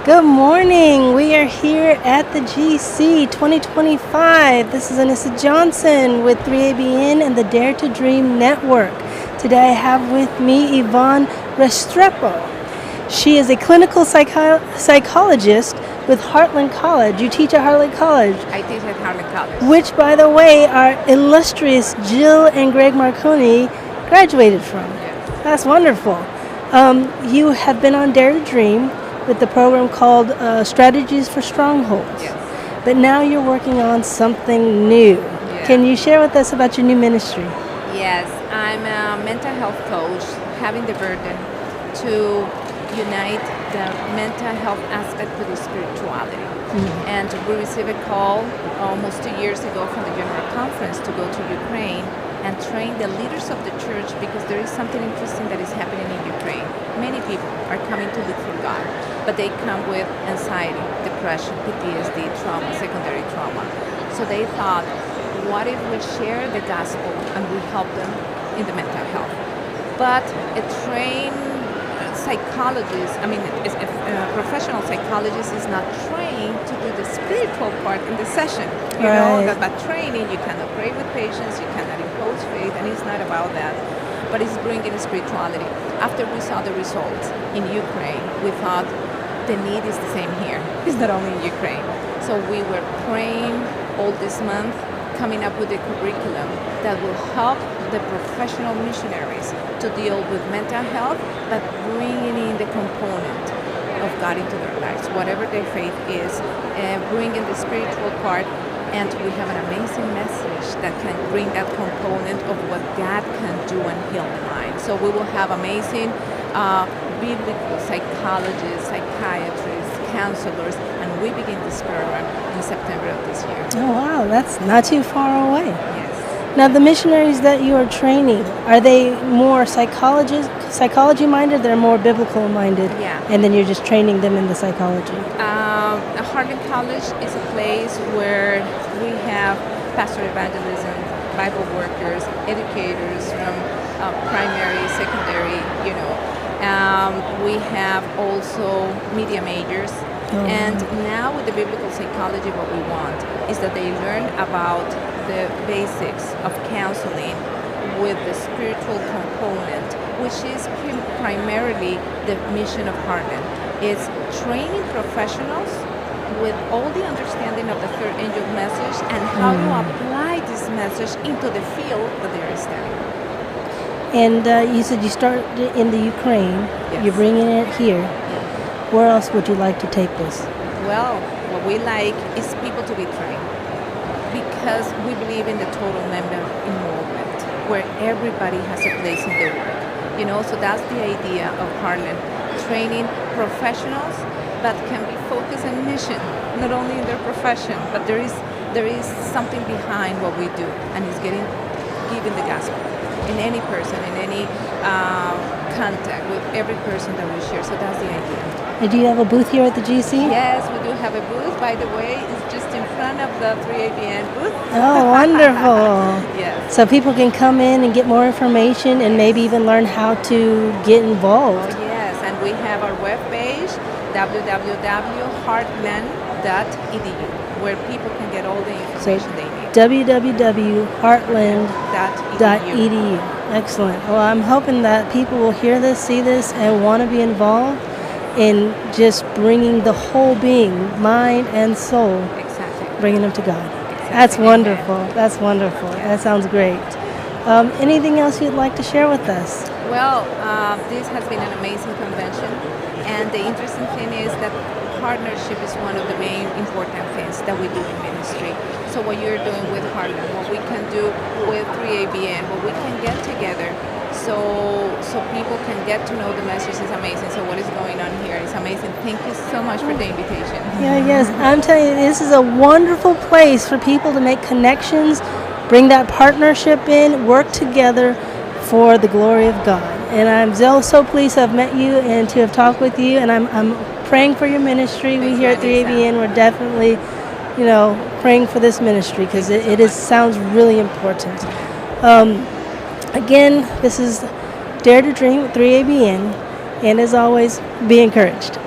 Good morning. We are here at the GC 2025. This is Anissa Johnson with 3ABN and the Dare to Dream Network. Today I have with me Ivonne Restrepo. She is a clinical psychologist with Hartland College. You teach at Hartland College. I teach at Hartmand College. Which, by the way, our illustrious Jill and Greg Marconi graduated from. Yes. That's wonderful. You have been on Dare to Dream with the program called Strategies for Strongholds. Yes. But now you're working on something new. Yeah. Can you share with us about your new ministry? Yes, I'm a mental health coach, having the burden to unite the mental health aspect with the spirituality. And we received a call almost 2 years ago from the General Conference to go to Ukraine and train the leaders of the church, because there is something interesting that is happening in Ukraine. Many people are coming to look for God, but they come with anxiety, depression, PTSD, trauma, secondary trauma. So they thought, what if we share the gospel and we help them in the mental health? But a trained psychologist, a professional psychologist is not trained to do the spiritual part in the session. You know that by training, you cannot pray with patients, you cannot impose faith, and it's not about that. But it's bringing spirituality. After we saw the results in Ukraine, we thought the need is the same here. It's not only in Ukraine. So we were praying all this month, coming up with a curriculum that will help the professional missionaries to deal with mental health, but bringing in the component of God into their lives, whatever their faith is, bringing the spiritual part. And we have an amazing message that can bring that component of what God can do and heal the mind. So we will have amazing biblical psychologists, psychiatrists, counselors, and we begin this program in September of this year. Oh, wow. That's not too far away. Yes. Now, the missionaries that you are training, are they more psychology-minded? They're more biblical-minded? Yeah. And then you're just training them in the psychology? Hartmand College is a place where we have pastor evangelism, Bible workers, educators from primary, secondary, we have also media majors. And now with the biblical psychology, what we want is that they learn about the basics of counseling with the spiritual component, which is primarily the mission of Hartmand. It's training professionals with all the understanding of the third angel message and how to apply this message into the field that they're studying. And you said you started in the Ukraine. Yes. You're bringing it here. Where else would you like to take this? Well, what we like is people to be trained, because we believe in the total member involvement, where everybody has a place in the work. So that's the idea of Hartland, training professionals that can be focused on mission, not only in their profession, but there is something behind what we do, and it's giving the gospel in any person, in any contact with every person that we share. So that's the idea. And do you have a booth here at the GC? Yes, we do have a booth. By the way, it's just in front of the 3ABN booth. Oh, wonderful. Yes. So people can come in and get more information and maybe even learn how to get involved. Oh, yes, and we have our webpage, www.heartland.edu, where people can get all the information they need. www.heartland.edu. Excellent. Well, I'm hoping that people will hear this, see this, and want to be involved in just bringing the whole being, mind and soul, Exactly. bringing them to God. Exactly. That's wonderful. Amen. That's wonderful. Yes. That sounds great. Anything else you'd like to share with us? Well, this has been an amazing convention, and the interesting thing is that partnership is one of the main important things that we do in ministry. So what you're doing with Hartland, what we can do with 3ABN, what we can get together so people can get to know the message is amazing. So what is going on here is amazing. Thank you so much for the invitation. Yes. I'm telling you, this is a wonderful place for people to make connections, bring that partnership in, work together for the glory of God. And I'm so pleased to have met you and to have talked with you. And I'm praying for your ministry. We here at 3ABN, we're definitely, praying for this ministry because it sounds really important. Again, this is Dare to Dream with 3ABN. And as always, be encouraged.